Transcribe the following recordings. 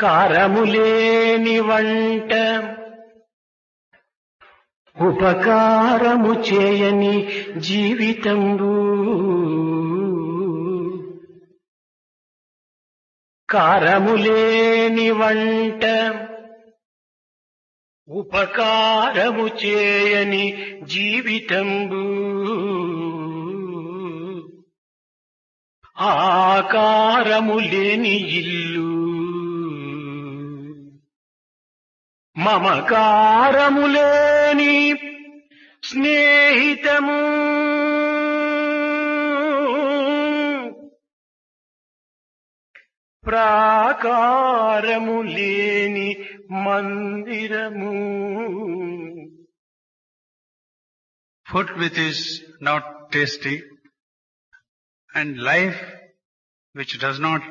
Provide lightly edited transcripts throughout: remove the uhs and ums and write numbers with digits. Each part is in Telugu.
కారములేని వంట ఉపకారము చేయని జీవితంబు కారములేని వంట ఉపకారము చేయని జీవితంబు ఆకారము లేని ఇల్లు మమకారము లేని స్నేహితము ప్రాకారము లేని మందిరము. Food which is not tasty, and life which does not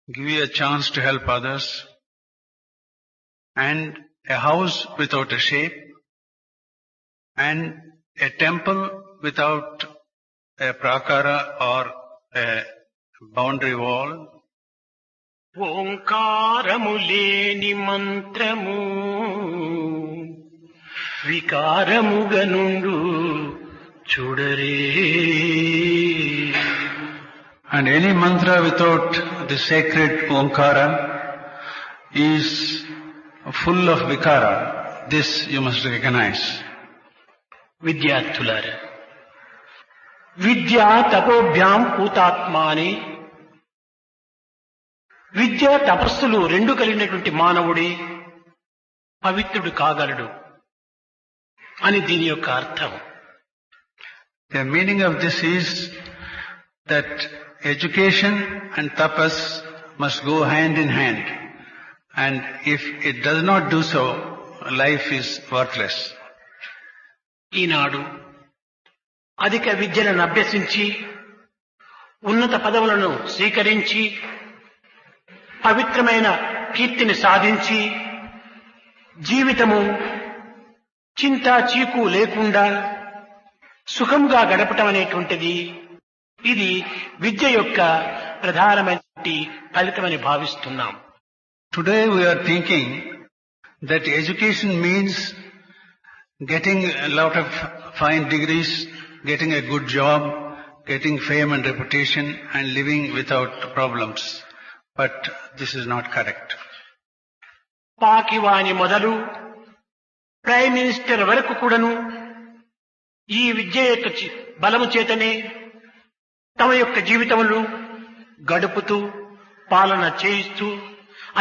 give you a chance to help others, and a house without a shape, and a temple without a prakara or a boundary wall. ఓంకారము లేని మంత్రము వికారముగనుండు చూడరే. And any mantra without the sacred Omkara is full of vikara. This you must recognize. విద్యార్థులారా, విద్యా తపోభ్యాం పూతాత్మాని, విద్య తపస్సులు రెండు కలిగినటువంటి మానవుడే పవిత్రుడు కాగలడు అని దీని యొక్క అర్థం. The meaning of this is that education and tapas must go hand in hand, and if it does not do so, life is worthless. ఈనాడు అధిక విద్యలను అభ్యసించి ఉన్నత పదవులను స్వీకరించి పవిత్రమైన కీర్తిని సాధించి జీవితము చింతా చీకు లేకుండా సుఖంగా గడపటం అనేటువంటిది ఇది విద్య యొక్క ప్రధానమైన ఫలితమని భావిస్తున్నాం. Today we are thinking that education means getting a lot of fine degrees, getting a good job, getting fame and reputation, and living without problems. But this is not correct. పాకివాని మొదలు ప్రైమ్ మినిస్టర్ వరకు కూడాను ఈ విద్య యొక్క బలము చేతనే తమ యొక్క జీవితములు గడుపుతూ పాలన చేయిస్తూ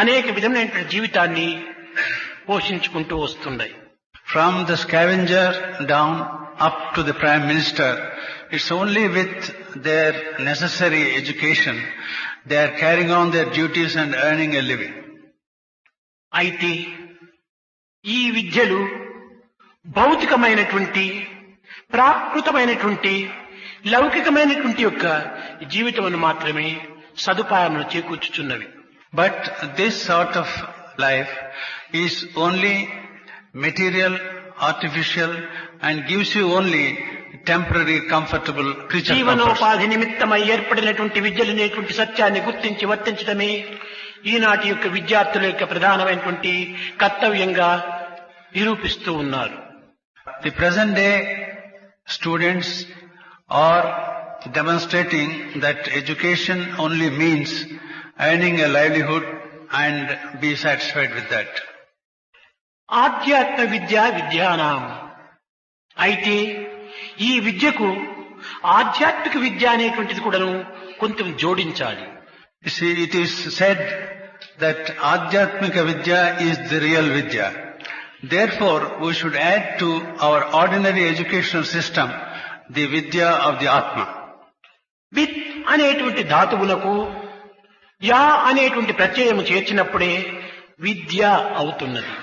అనేక విధమైన జీవితాన్ని పోషించుకుంటూ వస్తున్నాయి. From the scavenger down up to the Prime Minister, it's only with their necessary education they are carrying on their duties and earning a living. అయితే ఈ విద్యలు భౌతికమైనటువంటి ప్రాకృతమైనటువంటి లౌకికమైనటువంటి యొక్క జీవితమును మాత్రమే సదుపాయమును చేకూర్చుచున్నవి. But this sort of life is only material, artificial, and gives you only temporary, comfortable creature comforts. జీవనోపాధి నిమిత్తమై ఏర్పడినటువంటి విద్యలనేటువంటి సత్యాన్ని గుర్తించి వర్తించడమే ఈనాటి యొక్క విద్యార్థుల యొక్క ప్రధానమైనటువంటి కర్తవ్యంగా నిరూపిస్తూ ఉన్నారు. The present day students are demonstrating that education only means earning a livelihood and be satisfied with that. ఆధ్యాత్మ విద్య విద్యానాం. అయితే ఈ విద్యకు ఆధ్యాత్మిక విద్య అనేటువంటిది కూడాను కొంచెం జోడించాలి. You see, it is said that Adhyatmika Vidya is the real Vidya. Therefore, we should add to our ordinary educational system the Vidya of the Atma. With అనేటువంటి ధాతువులకు యా అనేటువంటి ప్రత్యయము చేర్చినప్పుడే విద్య అవుతున్నది.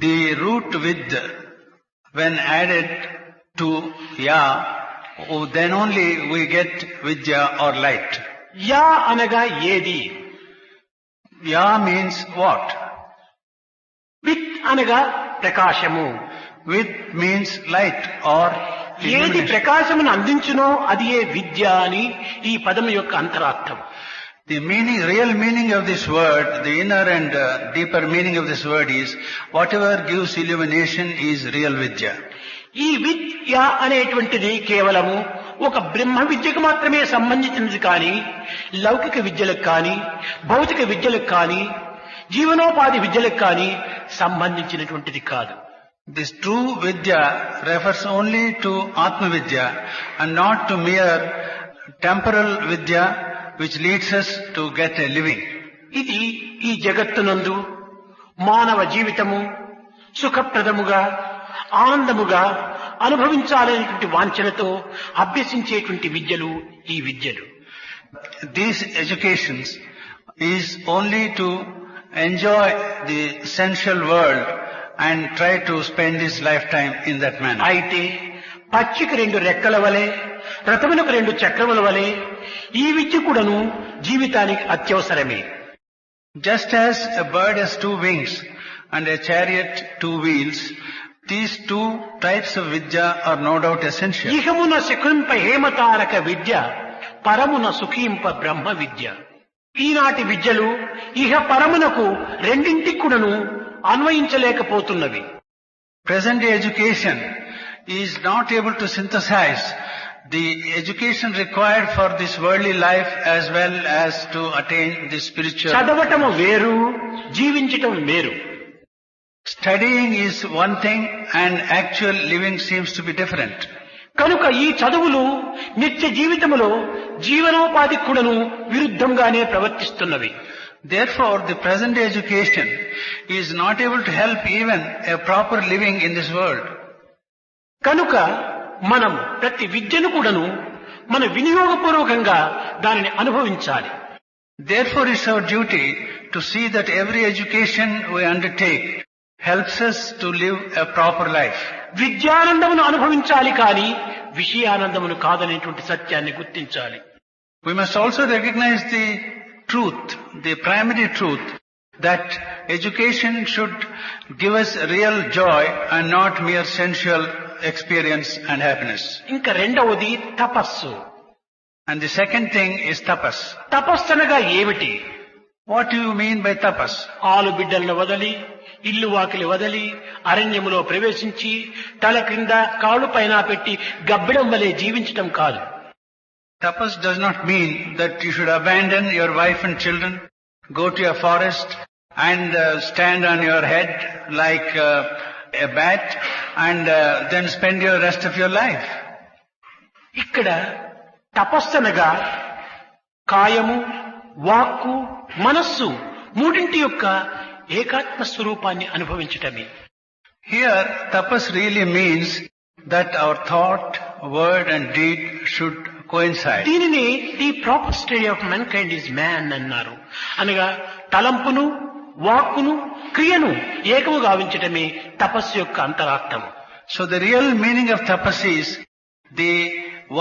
The root vid, when added to ya, then only we get Vidya or light. Yeah అనగా ఏది? Ya means what? విత్ అనగా ప్రకాశము. With means light or ఏది illumination. ప్రకాశమును అందించునో అది ఏ విద్య అని ఈ పదం యొక్క అంతరార్థం. The real meaning of this word, the inner and deeper meaning of this word is, whatever gives illumination is real vidya. ఈ విద్య అనేటువంటిది కేవలము ఒక బ్రహ్మ విద్యకు మాత్రమే సంబంధించినది కానీ లౌకిక విద్యలకు కానీ భౌతిక విద్యలకు కానీ జీవనోపాధి విద్యలకు కానీ సంబంధించినటువంటిది కాదు. This true vidya refers only to Atma Vidya and not to mere temporal vidya which leads us to get a living. ఇది ఈ జగత్తునందు మానవ జీవితము సుఖప్రదముగా ఆనందముగా అనుభవించాలనేటువంటి వాంఛనతో అభ్యసించేటువంటి విద్యలు ఈ విద్యలు. These educations is only to enjoy the sensual world and try to spend his lifetime in that manner. అయితే పక్షికి రెండు రెక్కల వలె రథమునకు రెండు చక్రముల వలె ఈ విద్య కూడాను జీవితానికి అత్యవసరమే. Just as a bird has two wings and a chariot two wheels, these two types of vidya are no doubt essential. ఇహమున సుఖింప హేమతారక విద్య పరమున సుఖింప బ్రహ్మ విద్య. ఈనాటి విద్యలు ఇహ పరమునకు రెండింటికి కూడాను అన్వయించలేకపోతున్నవి. Present day education is not able to synthesize the education required for this worldly life as well as to attain the spiritual. చదవటము వేరు, జీవించటం వేరు. Studying is one thing and actual living seems to be different. కనుక ఈ చదువులు నిత్య జీవితములో జీవనోపాధి కూడాను విరుద్ధంగానే ప్రవర్తిస్తున్నవి. Therefore, the present day education is not able to help even a proper living in this world. కనుక మనం ప్రతి విద్యను కూడాను మన వినియోగపూర్వకంగా దానిని అనుభవించాలి. Therefore, it's our duty to see that every education we undertake helps us to live a proper life. విద్యానందమును అనుభవించాలి కానీ విషయానందమును కాదనేటువంటి సత్యాన్ని గుర్తించాలి. We must also recognize the truth, the primary truth, that education should give us real joy and not mere sensual experience and happiness. ఇంకా రెండవది తపస్సు. And the second thing is tapas. తపస్సు అనగా ఏమిటి? What do you mean by tapas? ఆలు బిడ్డలను వదలి ఇల్లు వాకిలి వదలి అరణ్యములో ప్రవేశించి తల క్రింద కాళ్ళు పైన పెట్టి గబ్బిడం వలె జీవించటం కాదు. Tapas does not mean that you should abandon your wife and children, go to a forest and stand on your head like a bat and then spend your rest of your life. ఇక్కడ తపస్సనగా కాయము వాక్కు మనస్సు మూడింటి యొక్క ఏకాత్మ స్వరూపాన్ని అనుభవించటమే. Here tapas really means that our thought, word and deed should coincide. దీనిని the proper stage of men kind is man అన్నారు. అనగా తలంపును వాక్కును క్రియను ఏకము గావించటమే తపస్సు యొక్క అంతరార్థము. So the real meaning of tapas is the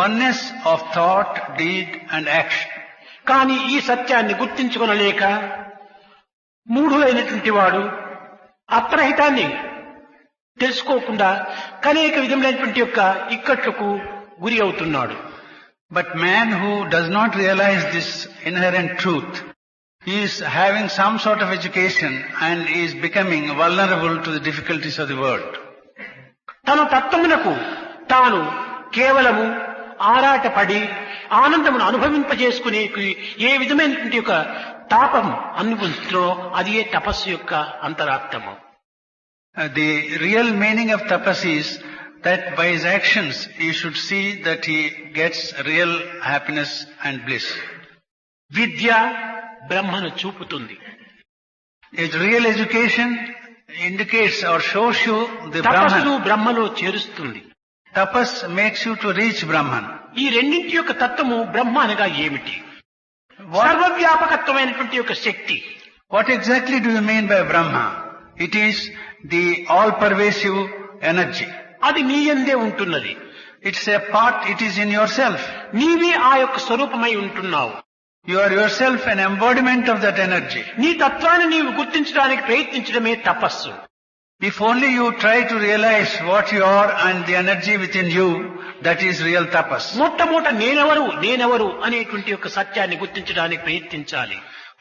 oneness of thought, deed and action. కానీ ఈ సత్యాన్ని గుర్తించుకొనలేక మూఢులైనటువంటి వాడు అప్రహితాన్ని తెలుసుకోకుండా అనేక విధములైనటువంటి యొక్క ఇక్కట్లకు గురి అవుతున్నాడు. But man who does not realize this inherent truth is having some sort of education and is becoming vulnerable to the difficulties of the world. తన తత్వమునకు తాను కేవలము ఆరాటపడి ఆనందమును అనుభవింపజేసుకునే ఏ విధమైనటువంటి యొక్క తాపం అనుభవించో అది ఏ తపస్సు యొక్క అంతరార్థము. The real meaning of tapas is that by his actions he should see that he gets real happiness and bliss. విద్య బ్రహ్మను చూపుతుంది. A real education indicates or shows you the తపస్సు Brahman. బ్రహ్మలో చేరుస్తుంది. Tapas makes you to reach Brahman. ఈ రెండింటి యొక్క తత్వము బ్రహ్మ అనగా ఏమిటి? What, సర్వవ్యాపకత్వమైనటువంటి యొక్క శక్తి. what exactly do you mean by Brahma? It is the all-pervasive energy. అది నీ యందే ఉంటున్నది. It's a part, it is in yourself. నీవే ఆ యొక్క స్వరూపమై ఉంటున్నావు. You are yourself an embodiment of that energy. నీ తత్వాన్ని నీవు గుర్తించడానికి ప్రయత్నించడమే తపస్సు. If only you try to realize what you are and the energy within you, that is real tapas. మొట్టమొదట నేనెవరు అనేటువంటి యొక్క సత్యాన్ని గుర్తించడానికి ప్రయత్నించాలి.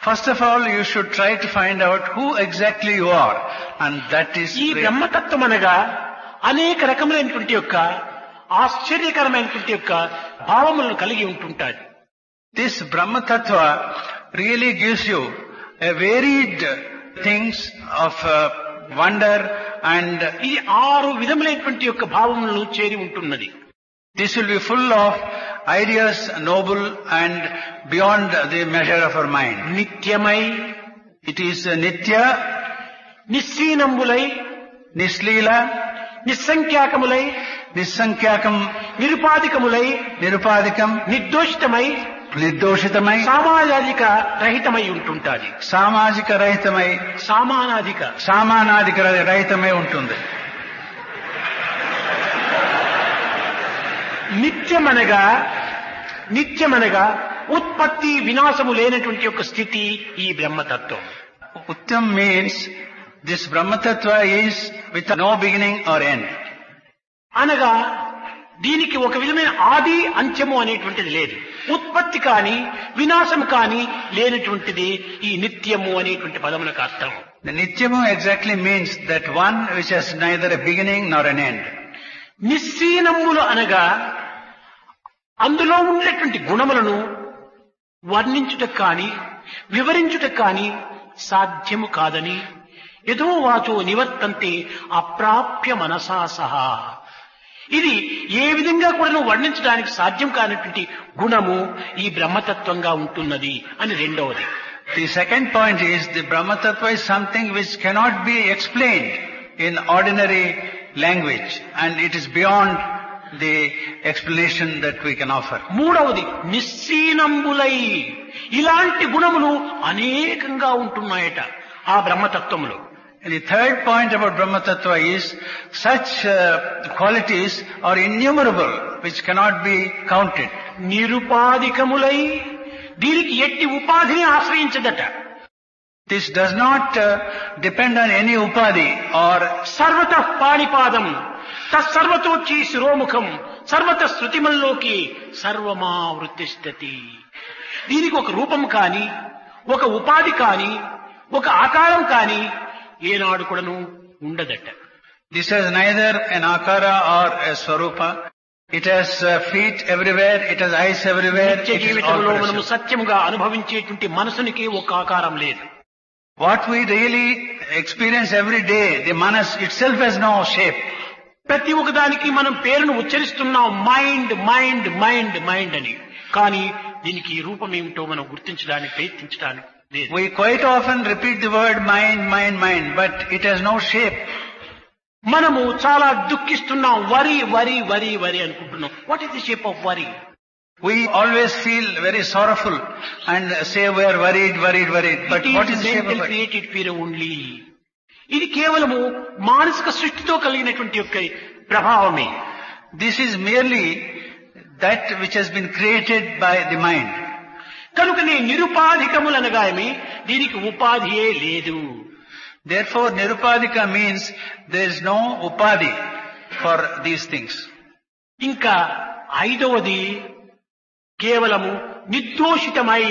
First of all, you should try to find out who exactly you are, and that is ఈ real. బ్రహ్మతత్వం అనగా అనేక రకములైనటువంటి యొక్క ఆశ్చర్యకరమైనటువంటి యొక్క భావములను కలిగి ఉంటుంటాది. This Brahma Tattva really gives you a varied things of wonder, and ఇది 6 విధములైనటువంటి యొక్క భావములను చేరి ఉంటున్నది. this will be full of ideas, noble and beyond the measure of our mind. నిత్యమై, It is Nitya, నిస్సీనంబులై, Nisleela, నిస్సంఖ్యాకములై, Nisankyakam, నిరుపాధికములై, Nirupadikam, నిర్దోషితమై, Nirdoshitamai, సామాజిక రహితమై ఉంటుంటాది. Samajika Rahitamai, సామానాధిక Samanadika Rahitamai untundi. నిత్యమనగా ఉత్పత్తి వినాశము లేనటువంటి యొక్క స్థితి ఈ బ్రహ్మతత్వం. Uttam means this Brahma Tattva is with no beginning or end. అనగా దీనికి ఒక విధమైన ఆది అంత్యము అనేటువంటిది లేదు. ఉత్పత్తి కాని వినాశము కాని లేనటువంటిది ఈ నిత్యము అనేటువంటి పదములకు అర్థం. The Nityamu exactly means that one which has neither a beginning nor an end. నిస్సీనములు అనగా అందులో ఉండేటువంటి గుణములను వర్ణించుటకు కాని వివరించుటకు కాని సాధ్యము కాదని యదో వాచో నివర్తంతే అప్రాప్య మనసా సహా. ఇది ఏ విధంగా కూడా వర్ణించడానికి సాధ్యం కానటువంటి గుణము ఈ బ్రహ్మతత్వంగా ఉంటున్నది అని రెండవది. The second point is the Brahma Tattva is something which cannot be explained in ordinary language, and it is beyond the explanation that we can offer. మూడవది నిస్సీనంబులై. ఇలాంటి గుణములు అనేకంగా ఉంటున్నాయట ఆ బ్రహ్మతత్వములో. And the third point about Brahma Tattva is such qualities are innumerable which cannot be counted. నిరుపాధికములై. దీనికి ఎట్టి ఉపాధిని ఆశ్రయించదట. This does not depend on any upadhi or సర్వతః పాణిపాదం తత్సర్వతోచ్చి శిరోముఖం సర్వత శృతిమల్లోకి సర్వమావృతిష్టతి. దీనికి ఒక రూపం కాని ఒక ఉపాధి కాని ఒక ఆకారం కాని ఏనాడు కూడాను ఉండదట. this has neither an akara or a swarupa. It has feet everywhere, it has eyes everywhere. నిత్య It is all జీవితంలో మనము present. సత్యముగా అనుభవించేటువంటి మనసునికి ఒక ఆకారం లేదు. What we really experience every day, the manas itself has no shape. ప్రతి ఒక్కదానికి మనం పేరును ఉచ్చరిస్తున్నాం మైండ్ మైండ్ మైండ్ మైండ్ అని. కానీ దీనికి రూపం ఏమిటో మనం గుర్తించడానికి ప్రయత్నించడానికి లేదు. We quite often repeat the word mind, mind, mind, but it has no shape. మనము చాలా దుఃఖిస్తున్నాం. వరి వరి వరి వరి అనుకుంటున్నాం. What is the shape of వరి? We always feel very sorrowful and say we are worried, worried, worried. But what is the shape of it? Created fear only. ఇది కేవలము మానసిక సృష్టితో కలిగినటువంటి యొక్క ప్రభావమే. This is merely that which has been created by the mind. కనుకనే నిరుపాధికములనగానే దీనికి ఉపాధియే లేదు. Therefore, Nirupadika means there is no upadhi for these things. ఇంకా ఐదవది కేవలము నిర్దోషితమై.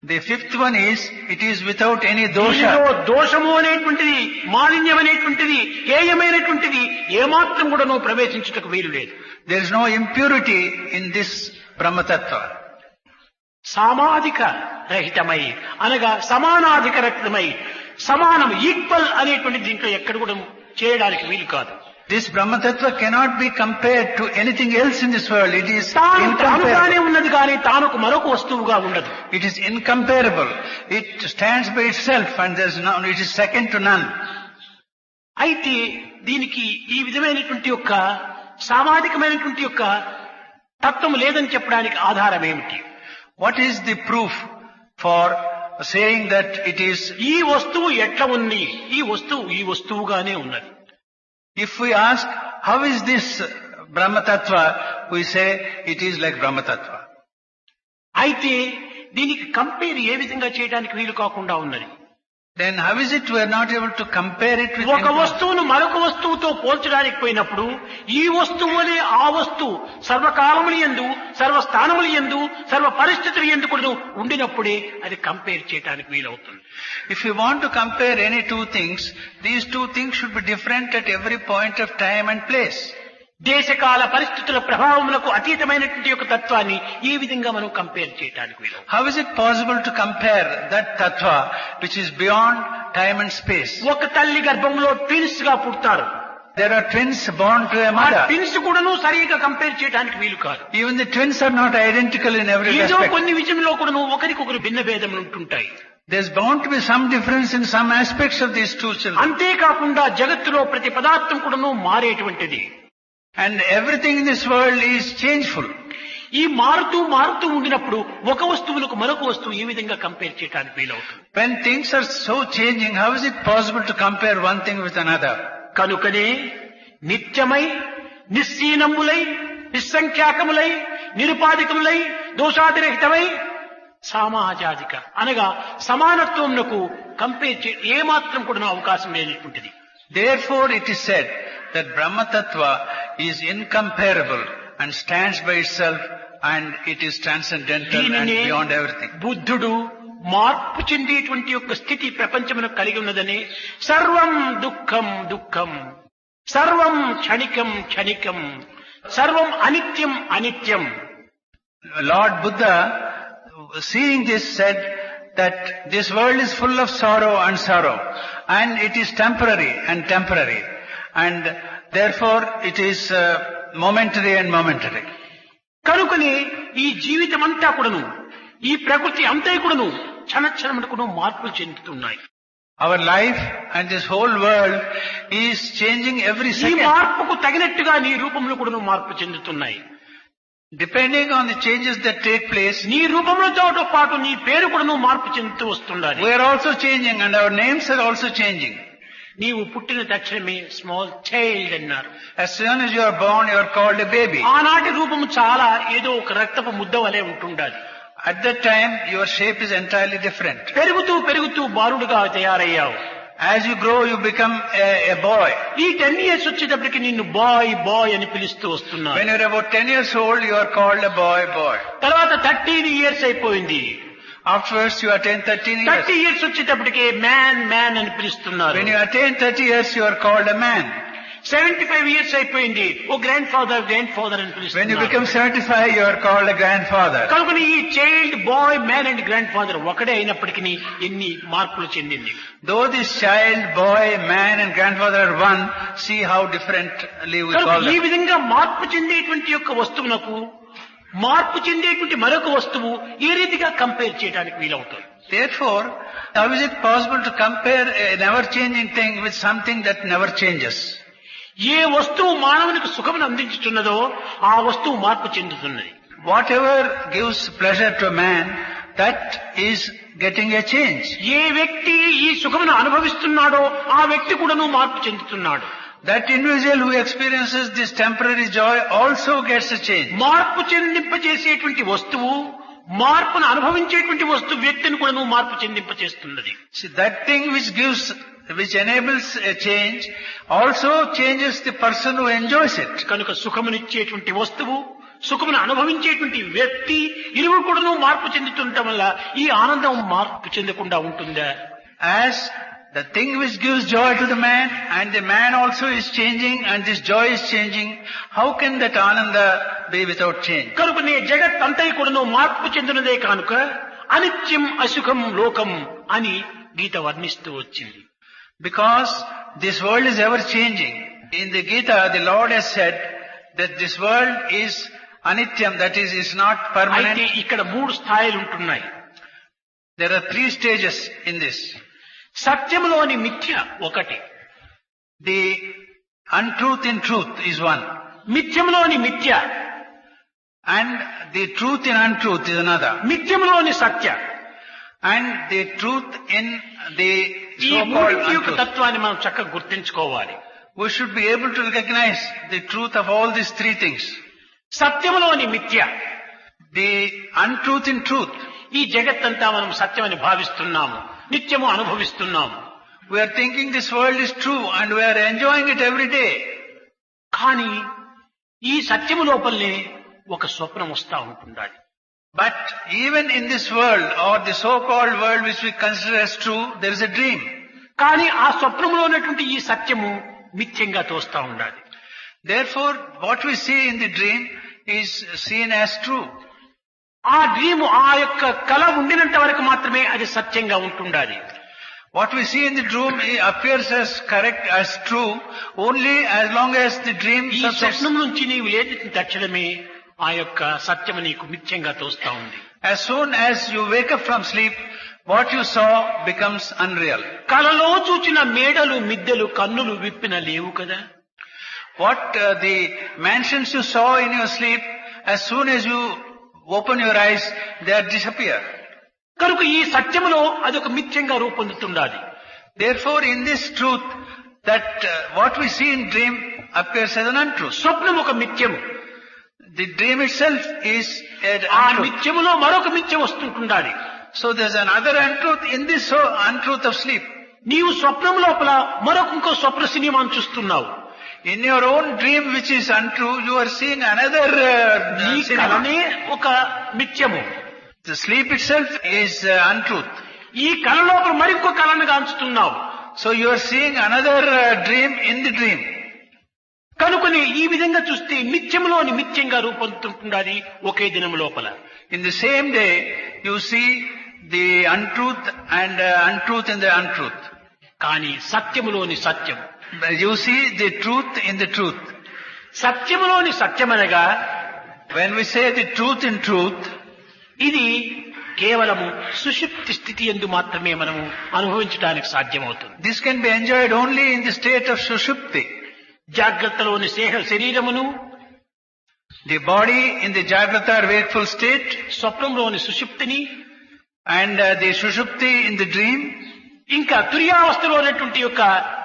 The fifth one is, it is without any దీనిలో dosha. దోషము అనేటువంటిది మాలిన్యం అనేటువంటిది హేయమైనటువంటిది ఏమాత్రం కూడా ప్రవేశించుటకు వీలు లేదు. There is no impurity in this Brahma Tattva. సామాజిక రహితమై అనగా సమానాధిక రహితమై సమానం ఈక్వల్ అనేటువంటి దీంట్లో ఎక్కడ కూడా చేయడానికి వీలు కాదు. This Brahma Tattva cannot be compared to anything else in this world. It is తానుగానే incomparable. ఉన్నది కానీ తానుకు మరొక వస్తువుగా ఉండదు. It is incomparable. It stands by itself and there is no, it is second to none. అయితే దీనికి ఈ విధమైనటువంటి యొక్క సామాజికమైనటువంటి యొక్క తత్వం లేదని చెప్పడానికి ఆధారం ఏమిటి? What is the proof for saying that it is? ఈ వస్తువు ఎట్లా ఉంది? ఈ వస్తువుగానే ఉన్నది. If we ask, how is this Brahma Tattva? We say, it is like Brahma Tattva. అయితే దీనికి కంపేర్ ఏ విధంగా చేయడానికి వీలు కాకుండా ఉన్నది. then how is it we are not able to compare it with ఒక anything? వస్తువును మరొక వస్తువుతో పోల్చడానికి పోయినప్పుడు ఈ వస్తువునే ఆ వస్తువు సర్వకాలములు యందు సర్వస్థానములు యందు సర్వ పరిస్థితులు యందు కూడా ఉండినప్పుడే అది కంపేర్ చేయడానికి వీలవుతుంది. If you want to compare any two things, these two things should be different at every point of time and place. దేశకాల పరిస్థితుల ప్రభావములకు అతీతమైనటువంటి యొక్క తత్వాన్ని ఈ విధంగా మనం కంపేర్ చేయడానికి వీలవుతుంది. How is it possible to compare that tattva which is beyond time and space? ఒక తల్లి గర్భంలో ట్విన్స్ గా పుడతారు. There are twins born to a ఆ mother. ట్విన్స్ కూడాను సరిగా కంపేర్ చేయడానికి వీలు కాదు. Even the twins are not identical in every ఏదో respect. కొన్ని విషయంలో కూడాను ఒకరికొకరు భిన్న భేదములు ఉంటుంటాయి. There's bound to be some difference in some aspects of these two children. అంతేకాకుండా జగత్తులో ప్రతి పదార్థం కూడాను మారేటువంటిది. And everything in this world is changeful. ఈ మారుతూ మారుతూ ఉండినప్పుడు ఒక వస్తువులకు మరొక వస్తువు ఈ విధంగా కంపేర్ చేయడానికి వీలవుతుంది. When things are so changing, how is it possible to compare one thing with another? కనుకనే నిత్యమై నిస్సీనములై నిస్సంఖ్యాకములై నిరుపాధికములై దోషాతిరహితమై సామాజాధిక అనగా సమానత్వమునకు కంపేర్ చే ఏమాత్రం కూడా అవకాశం లేనటువంటిది. Therefore it is said that Brahma Tattva is incomparable and stands by itself and it is transcendental and దీనినే beyond everything. బుద్ధుడు మార్పు చెందేటువంటి యొక్క స్థితి ప్రపంచమును కలిగి ఉన్నదని సర్వం దుఃఖం దుఃఖం సర్వం క్షణికం క్షణికం సర్వం అనిత్యం అనిత్యం. Lord Buddha, seeing this, said that this world is full of sorrow and sorrow and it is temporary and temporary and therefore it is momentary and momentary. కనుకనే ఈ జీవితం అంతా కూడాను ఈ ప్రకృతి అంతా కూడాను క్షణక్షణమునకును మార్పులు చెందుతున్నాయి. Our life and this whole world is changing every ఈ second. మార్పుకు తగినట్టుగా నీ రూపంలో కూడాను మార్పు చెందుతున్నాయి. Depending on the changes that take place, నీ రూపంలో పాటు నీ పేరు కూడాను మార్పు చెందుతూ వస్తుండాలి. we are also changing and our names are also changing. నీవు పుట్టిన తక్షణమే స్మాల్ చైల్డ్ అన్నారు. As soon as you are born, you are called a baby. ఆనాటి రూపము చాలా ఏదో ఒక రక్తపు ముద్ద వలె ఉంటుండాలి. At that time, your shape is entirely different. పెరుగుతూ పెరుగుతూ బాలుడుగా తయారయ్యావు. As you grow, you become a boy. ఈ 10 years వచ్చేటప్పటికి నిన్ను బాయ్ బాయ్ అని పిలుస్తూ వస్తున్నారు. When you are about 10 years old, you are called a boy, boy. తర్వాత 13 years అయిపోయింది. Afterwards, you attain 13 years. 30 years వచ్చేటప్పటికి మ్యాన్ మ్యాన్ అని పిలుస్తున్నారు. When you attain 30 years, you are called a man. 75 years అయిపోయింది. ఓ గ్రాండ్ ఫాదర్ అని When you పిలుస్తున్నారు. become 75, you are called a grandfather. కనుక ఈ child bye man and grand father ఒకటే అయినప్పటికీ ఎన్ని మార్పులు చెందింది. Though this child, boy, man and grandfather are one, see how differently we కనుక call ఈ them. విధంగా మార్పు చెందేటువంటి యొక్క వస్తువునకు మార్పు చెందేటువంటి మరొక వస్తువు ఏ రీతిగా కంపేర్ చేయడానికి వీలవుతుంది. Therefore, how is it possible to compare a never-changing thing with something that never changes? ఏ వస్తువు మానవునికి సుఖమును అందించుతున్నదో ఆ వస్తువు మార్పు చెందుతున్నది. Whatever gives pleasure to a man, that is getting a change. ఏ వ్యక్తి ఈ సుఖమును అనుభవిస్తున్నాడో ఆ వ్యక్తి కూడాను మార్పు చెందుతున్నాడు. That individual who experiences this temporary joy also gets a change. మార్పు చెందింపచేసేటువంటి వస్తువు మార్పును అనుభవించేటువంటి వస్తువు వ్యక్తిని కూడాను మార్పు చెందింపచేస్తున్నది. See, that thing which enables a change also changes the person who enjoys it. కనుక సుఖమునిచ్చేటువంటి వస్తువు సుఖమును అనుభవించేటువంటి వ్యక్తి ఇరువురు కూడాను మార్పు చెందుతుండటం వల్ల ఈ ఆనందం మార్పు చెందకుండా ఉంటుందా? As the thing which gives joy to the man and the man also is changing and this joy is changing, how can that ananda be without change? కనుక నీ జగత్ అంతా కూడాను మార్పు చెందినదే కానుక అనిత్యం అసుఖం లోకం అని గీత వర్ణిస్తూ వచ్చింది. Because this world is ever changing. In the Gita, the Lord has said that this world is anityam, that is not అయితే permanent. ఇక్కడ 3 స్థాయిలు ఉంటున్నాయి. There are 3 stages in this. సత్యములోని మిథ్య ఒకటి, The untruth in truth is one. మిథ్యములోని మిథ్య, And the truth in untruth is another. మిథ్యములోని Satya. And the truth in the ఈ so-called మూడింటి యొక్క untruth. తత్వాన్ని మనం చక్కగా గుర్తించుకోవాలి. We should be able to recognize the truth of all these 3 things. సత్యములోని మిథ్య, The untruth in truth. ఈ జగత్తంతా మనం సత్యమని భావిస్తున్నాము, నిత్యము అనుభవిస్తున్నాము. We are thinking this world is true and we are enjoying it every day. కానీ ఈ సత్యము లోపలనే ఒక స్వప్నం వస్తా ఉంటుండాలి. But even in this world, or the so-called world which we consider as true, there is a dream. కానీ ఆ స్వప్నంలో ఉన్నటువంటి ఈ సత్యము మిథ్యంగా తోస్తా ఉండాలి. Therefore, what we see in the dream is seen as true. ఆ డ్రీము ఆ యొక్క కళ ఉండినంత వరకు మాత్రమే అది సత్యంగా ఉంటుండాలి. What we see in the dream appears as correct, as true, only as long as the dream ఈ subsists. స్వప్నం నుంచి నీవు లేచిన తక్షణమే ఆ యొక్క సత్యము నీకు మిథ్యంగా తోస్తా ఉంది. As soon as you wake up from sleep, what you saw becomes unreal. కలలో చూచిన మేడలు మిద్దెలు కన్నులు విప్పిన లేవు కదా. What the mansions you saw in your sleep, as soon as you open your eyes, they disappear. కనుక ఈ సత్యములో అదొక మిథ్యంగా రూపొందుతుండాలి. Therefore, in this truth, that what we see in dream appears as an untruth. స్వప్నం ఒక మిథ్యము. The dream itself is an ఆ untruth. మిథ్యములో మరొక మిథ్యం వస్తుంటుండాలి. So there's another untruth in this untruth of sleep. నీవు స్వప్నం లోపల ఇంకో స్వప్న సినిమాను చూస్తున్నావు. In your own dream which is untrue, you are seeing another నీ cinema. కలనే ఒక మిథ్యము. The sleep itself is untruth. ఈ కళ లోపల మరింకో కళను గాంచుతున్నావు. So you are seeing another dream in the dream. కనుకొని ఈ విధంగా చూస్తే మిథ్యములోని మిథ్యంగా రూపొందుతుంటుండాలి ఒకే దినం లోపల. In the same day, you see the untruth and untruth in the untruth. కానీ సత్యములోని సత్యం, You see the truth in the truth. సత్యములోని సత్యమనగా When we say the truth in truth, ఇది కేవలము సుషుప్తి స్థితి యందు మాత్రమే మనము అనుభవించడానికి సాధ్యమవుతుంది. this can be enjoyed only in the state of sushupti. జాగ్రత్తలోని శరీరమును, The body in the jagrata or wakeful state, స్వప్నంలోని సుషుప్తిని, and the sushupti in the dream, ఇంకా తుర్యావస్థలో ఉన్నటువంటి యొక్క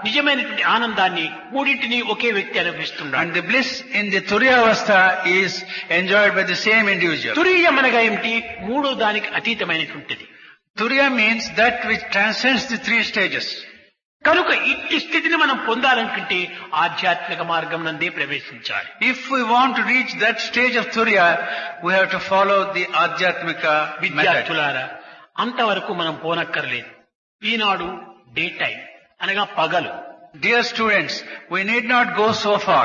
నిజమైనటువంటి ఆనందాన్ని మూడింటిని ఒకే వ్యక్తి అనుభవిస్తున్నాడు. and the bliss in the turyavastha is enjoyed by the same individual. తురీయం అనగా ఏమిటి? మూడో దానికి అతీతమైనటువంటిది. Turiya means that which transcends the three stages. కనుక ఇట్టి స్థితిని మనం పొందాలనుకుంటే ఆధ్యాత్మిక మార్గం నందే ప్రవేశించాలి. If we want to reach that stage of Turiya, we have to follow the Adhyatmika method. విద్యార్థులారా, అంతవరకు మనం పోనక్కర్లేదు. ఈనాడు డే టైం అనగా పగలు. Dear students, we need not go so far.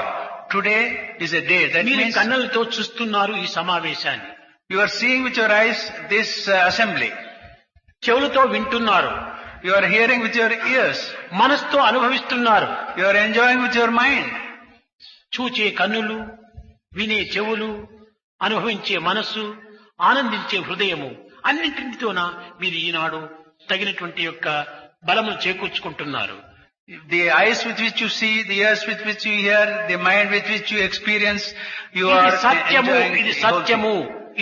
Today is a day. That మీరు means కన్నులతో చూస్తున్నారు ఈ సమావేశాన్ని, you are seeing with your eyes this assembly. చెవులతో వింటున్నారు, You are hearing with your ears. మనసుతో అనుభవిస్తున్నారు. You are enjoying with your mind. చూచే కన్నులు, వినే చెవులు, అనుభవించే మనస్సు, ఆనందించే హృదయము అన్నింటితోన మీరు ఈనాడు తగినటువంటి యొక్క బలము చేకూర్చుకుంటున్నారు. The eyes with which you see, the ears with which you hear, the mind with which you experience, you ఇది are సత్యము, enjoying ఇది the whole thing. సత్యము,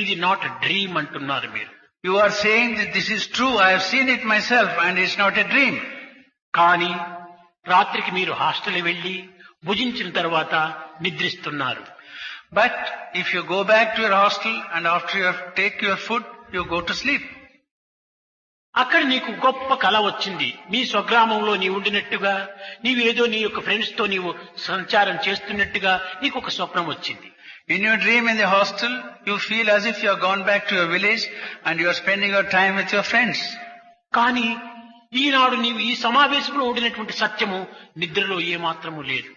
ఇది నాట్ డ్రీమ్ అంటున్నారు మీరు. You are saying that this is true, I have seen it myself and it's not a dream. కానీ రాత్రికి మీరు హాస్టల్ వెళ్లి భుజించిన తర్వాత నిద్రిస్తున్నారు. But if you go back to your hostel and after you take your food, you go to sleep. అక్కడ నీకు గొప్ప కళ వచ్చింది. నీ స్వగ్రామంలో నీవు ఉండినట్టుగా, నీవేదో నీ యొక్క ఫ్రెండ్స్ తో నీవు సంచారం చేస్తున్నట్టుగా నీకు ఒక స్వప్నం వచ్చింది. In your dream in the hostel, you feel as if you have gone back to your village and you are spending your time with your friends. కానీ ఈనాడు నీవు ఈ సమావేశంలో ఉండినటువంటి సత్యము నిద్రలో ఏమాత్రము లేదు.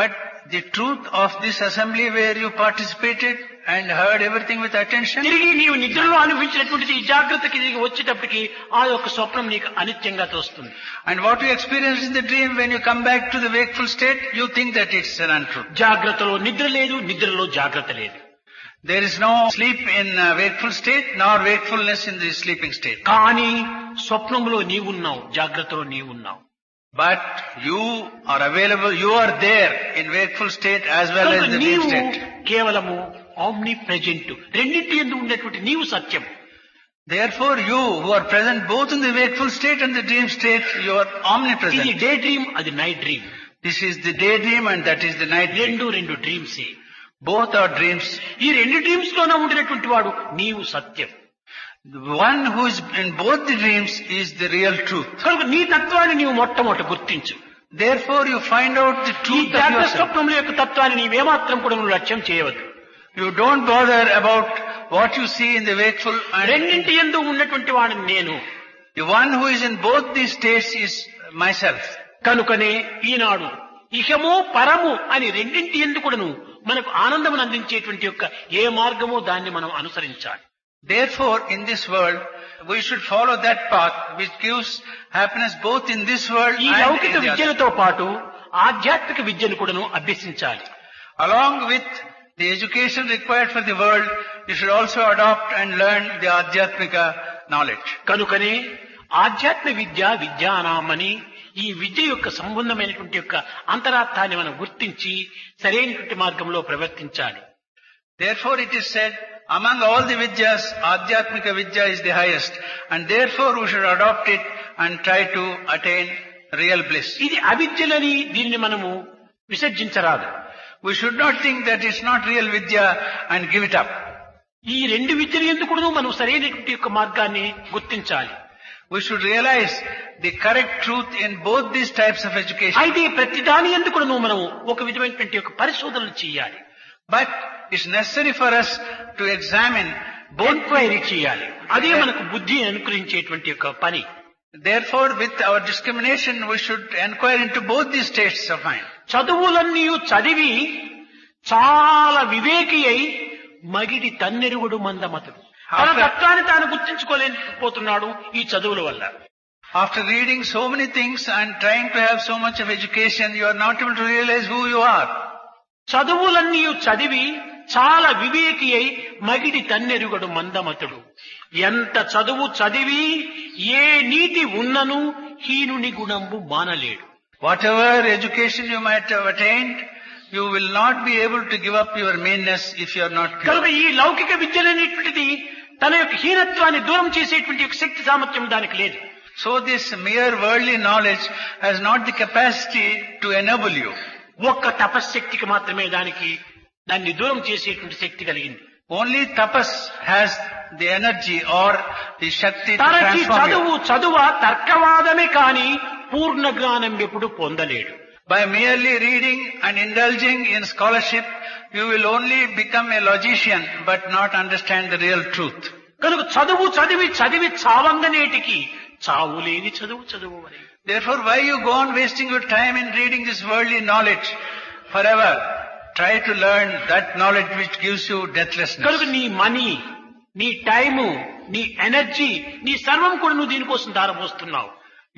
But the truth of this assembly where you participated and heard everything with attention, తిరిగి నీవు నిద్రలో అనుభవించినటువంటిది ఈ జాగ్రత్తకి తిరిగి వచ్చేటప్పటికి ఆ యొక్క స్వప్నం నీకు అనిత్యంగా తోస్తుంది. and what you experienced in the dream, when you come back to the wakeful state, you think that it's an untruth. జాగ్రత్తలో నిద్ర లేదు, నిద్రలో జాగ్రత్త లేదు. There is no sleep in wakeful state, nor wakefulness in the sleeping state. కానీ స్వప్నంలో నీవున్నావు, జాగ్రత్తలో నీవున్నావు. But you are available, you are there in wakeful state as well as కనుక the dream నీవు state. కేవలము ఆమ్ని ప్రెజెంట్, రెండింటి యందు ఉండేటువంటి నీవు సత్యం. Therefore you who are present both in the wakeful state and the dream state, you are ఇది omnipresent. డే డ్రీమ్, అది night dream. This is the daydream and that is the night dream. రెండు డ్రీమ్సే. Both are dreams. ఈ రెండు డ్రీమ్స్ లోనే ఉండినటువంటి వాడు నీవు సత్యం. The one who is in both the dreams is the real truth. కనుక నీ తత్వాన్ని నీవు మొట్టమొదట గుర్తించు. Therefore you find out the ఈ truth of జాగ్రత్త yourself. స్వప్నముల యొక్క తత్వాన్ని నీవేమాత్రం కూడా నువ్వు లక్ష్యం చేయవద్దు. You don't bother about what you see in the wakeful and రెండింటి యందు ఉన్నటువంటి వాడిని నేను. the one who is in both these states is myself. కనుకనే ఈనాడు ఇహము పరము అని రెండింటి యందు కూడాను మనకు ఆనందమును అందించేటువంటి యొక్క ఏ మార్గమో దాన్ని మనం అనుసరించాలి. Therefore, in this world, we should follow that path which gives happiness both in this world ఈ and లౌకిక in the other. విద్యలతో పాటు ఆధ్యాత్మిక విద్యను కూడాను అభ్యసించాలి. Along with the education required for the world, you should also adopt and learn the Adhyatmika knowledge. కనుకనే ఆధ్యాత్మ విద్య విద్యానామని ఈ విద్య యొక్క సంబంధమైనటువంటి యొక్క అంతరార్థాన్ని మనం గుర్తించి సరైనటువంటి మార్గంలో ప్రవర్తించాలి. Therefore, it is said, among all the vidyas, Adhyatmika vidya is the highest, and therefore we should adopt it and try to attain real bliss. ఇది అవిద్యలని దీనిని మనము విసర్జించరాదు. We should not think that it's not real vidya and give it up. ఈ రెండు విద్యలు ఎందుకు మనం సరైనటువంటి యొక్క మార్గాన్ని గుర్తించాలి. We should realize the correct truth in both these types of education. అయితే ప్రతి దాని ఎందుకు మనం ఒక విధమైనటువంటి యొక్క పరిశోధనలు చేయాలి. But it's necessary for us to examine both. Enquiry చేయాలి. అదే మనకు బుద్ధి అనుకరించేటువంటి యొక్క పని. Therefore, with our discrimination, we should inquire into both these states of mind. చదువులన్నీ చదివి చాలా వివేకి అయి మగిడి తన్నెరుగుడు మందమతుడు. తన తత్వాన్ని తాను గుర్తించుకోలేకపోతున్నాడు ఈ చదువుల వల్ల. After reading so many things and trying to have so much of education, you are not able to realize who you are. చదువులన్నీ చదివి చాలా వివేకి అయి మగిడి తన్నెరుగుడు మందమతుడు. ఎంత చదువు చదివి ఏ నీతి ఉన్నను హీనుని గుణంబు మానలేడు. Whatever education you might have attained, you will not be able to give up your meanness if you are not pure. కనుక ఈ లౌకిక విద్యలనేటువంటిది తన యొక్క హీనత్వాన్ని దూరం చేసేటువంటి యొక్క శక్తి సామర్థ్యం దానికి లేదు. So this mere worldly knowledge has not the capacity to enable you. ఒక్క తపశ్శక్తికి మాత్రమే దాన్ని దూరం చేసేటువంటి శక్తి కలిగింది. Only tapas has the energy or the shakti to తనకి transform you. చదువ తర్కవాదమే కాని పూర్ణ జ్ఞానం ఎప్పుడు పొందలేడు. By merely reading and indulging in scholarship, you will only become a logician but not understand the real truth. కనుక చదివి చావంగనేటికి చావు లేని చదువు అని. Therefore, why you go on wasting your time in reading this worldly knowledge forever? Try to learn that knowledge which gives you deathlessness. కనుక నీ మనీ, నీ టైము, నీ ఎనర్జీ, నీ సర్వం కూడా నువ్వు దీనికోసం దారపోస్తున్నావు.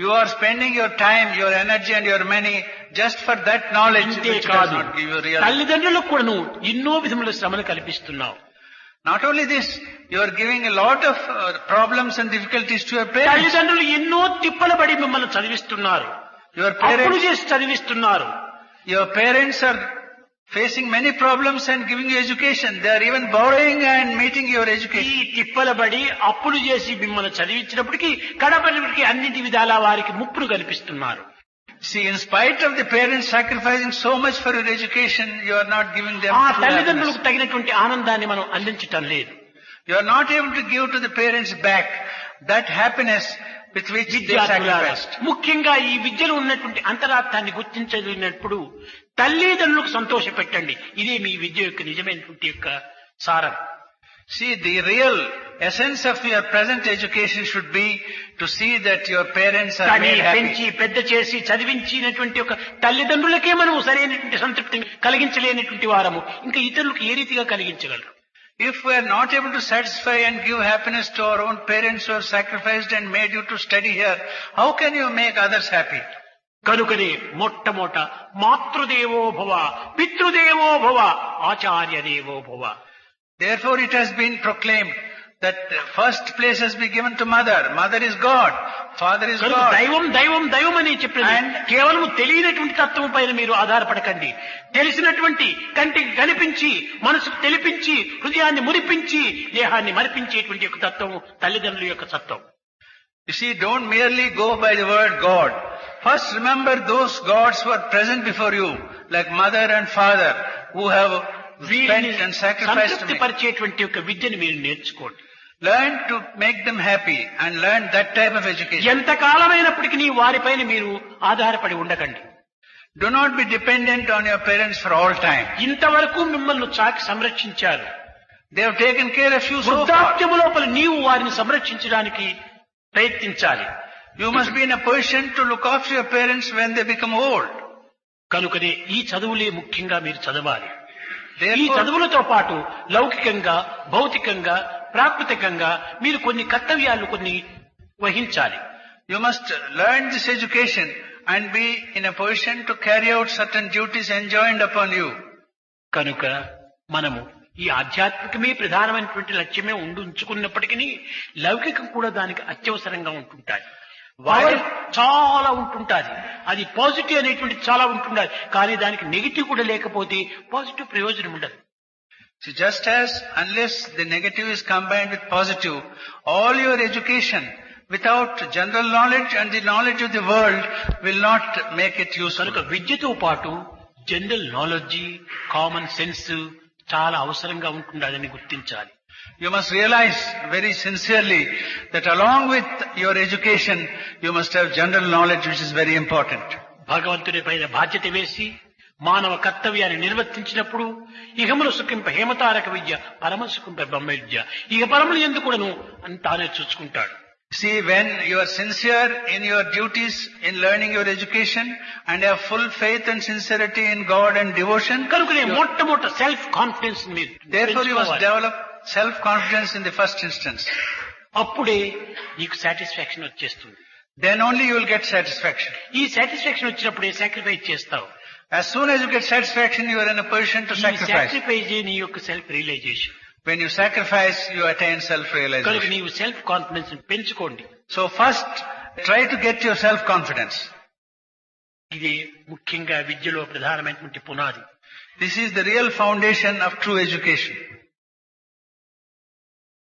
You are spending your time, your energy and your money just for that knowledge ఇంతే which does కాదు, not give you real. తల్లిదండ్రులకు కూడా నువ్వు ఎన్నో విధముల శ్రమను కల్పిస్తున్నావు. Not only this, you are giving a lot of problems and difficulties to your parents. తల్లిదండ్రులు ఎన్నో తిప్పలు పడి మిమ్మల్ని చదివిస్తున్నారు. Your అప్పులు parents, చేసి చదివిస్తున్నారు. your parents are facing many problems and giving you education. They are even borrowing and meeting your ఈ education. తిప్పలబడి అప్పులు చేసి మిమ్మల్ని చదివించినప్పటికీ కడపటికి అన్నిటి విధాలా వారికి ముప్పును కల్పిస్తున్నారు. See, in spite of the parents sacrificing so much for your education, you are not giving them ఆ true తల్లిదండ్రులకు happiness. తగినటువంటి ఆనందాన్ని మనం అందించటం లేదు. You are not able to give to the parents back that happiness with which they విద్యార్థులారా, sacrificed. ముఖ్యంగా ఈ విద్యలో ఉన్నటువంటి అంతరార్థాన్ని గుర్తించగలిగినప్పుడు తల్లిదండ్రులకు సంతోష పెట్టండి. ఇదే మీ విద్య యొక్క నిజమైనటువంటి యొక్క సారం. See, the real essence of your present education should be to see that your parents are కానీ made happy. పెంచి పెద్ద చేసి చదివించినటువంటి ఒక తల్లిదండ్రులకే మనం సరైనటువంటి సంతృప్తిని కలిగించలేనటువంటి వారము ఇంకా ఇతరులకు ఏ రీతిగా కలిగించగలరు? If we are not able to satisfy and give happiness to our own parents who have sacrificed and made you to study here, how can you make others happy? కనుకనే మొట్టమొదట మాతృదేవో భవ, పితృదేవో భవ, ఆచార్య దేవో భవ. Therefore it has been proclaimed that first place has been given to mother. Mother is God. Father is కనుక God. దైవం అని చెప్పింది. And కేవలం తెలియనటువంటి తత్వం పైన మీరు ఆధారపడకండి. తెలిసినటువంటి కంటికి కనిపించి, మనసుకు తెలిపించి, హృదయాన్ని మురిపించి, దేహాన్ని మరిపించేటువంటి యొక్క తత్వం తల్లిదండ్రుల యొక్క తత్వం. You see, don't merely go by the word God. First remember those gods who are present before you, like mother and father, who have spent and sacrificed to సంతృప్తి me. పరిచేటువంటి యొక్క విద్యను మీరు నేర్చుకోండి. Learn to make them happy and learn that type of education. ఎంతకాలమైనప్పటికీ వారిపైన మీరు ఆధారపడి ఉండకండి. Do not be dependent on your parents for all time. ఇంతవరకు మిమ్మల్ని చాకి సంరక్షించారు. They have taken care of you so far. వృద్ధాప్యము లోపల నీవు వారిని సంరక్షించడానికి ప్రయత్నించాలి. You must be in a position to look after your parents when they become old. కనుకనే ఈ చదువులే ముఖ్యంగా మీరు చదవాలి. ఈ Therefore, చదువులతో పాటు లౌకికంగా, భౌతికంగా, ప్రాకృతికంగా మీరు కొన్ని కర్తవ్యాలు కొన్ని వహించాలి. you must learn this education and be in a position to carry out certain duties enjoined upon you. కనుక మనము ఈ ఆధ్యాత్మికమే ప్రధానమైనటువంటి లక్ష్యమే ఉంచుకున్నప్పటికీ లౌకికం కూడా దానికి అత్యవసరంగా ఉంటుంటాయి. పవర్ చాలా ఉంటుంటాది. అది పాజిటివ్ అనేటువంటి చాలా ఉంటుండాలి. కానీ దానికి నెగిటివ్ కూడా లేకపోతే పాజిటివ్ ప్రయోజనం ఉండదు. So just as unless the negative is combined with positive, all your education without general knowledge and the knowledge of the world will not make it useful. కనుక విద్యతో పాటు జనరల్ నాలెడ్జ్, కామన్ సెన్స్ చాలా అవసరంగా ఉంటుందని గుర్తించాలి. You must realize very sincerely that along with your education, you must have general knowledge, which is very important. భగవంతుని పైన బాధ్యత వేసి మానవ కర్తవ్యాన్ని నిర్వర్తించినప్పుడు ఇహముల సుఖింప హేమతారక విద్య, పరమ సుఖింప బ్రహ్మ విద్య, ఇహ పరములు ఎందుకును అని తానే చూసుకుంటాడు. See, when you are sincere in your duties in learning your education and have full faith and sincerity in God and devotion, కనుకనే మొట్టమొదట సెల్ఫ్ కాన్ఫిడెన్స్ మీరు therefore you must పెంచుకోవాలి. develop self-confidence in the first instance. అప్పుడే నీకు సాటిస్ఫాక్షన్ వచ్చేస్తుంది. Then only you will get satisfaction. ఈ సాటిస్ఫాక్షన్ వచ్చినప్పుడే సాక్రిఫైస్ చేస్తావు. As soon as you get satisfaction, you are in a position to ఈ sacrifice. సాక్రిఫైస్ నీ యొక్క self realisation. When you sacrifice, you attain కనుక self-realization. నీవు సెల్ఫ్ కాన్ఫిడెన్స్ పెంచుకోండి. So first, try to get your self-confidence. ఇది ముఖ్యంగా విద్యలో ప్రధానమైనటువంటి పునాది. This is the real foundation of true education.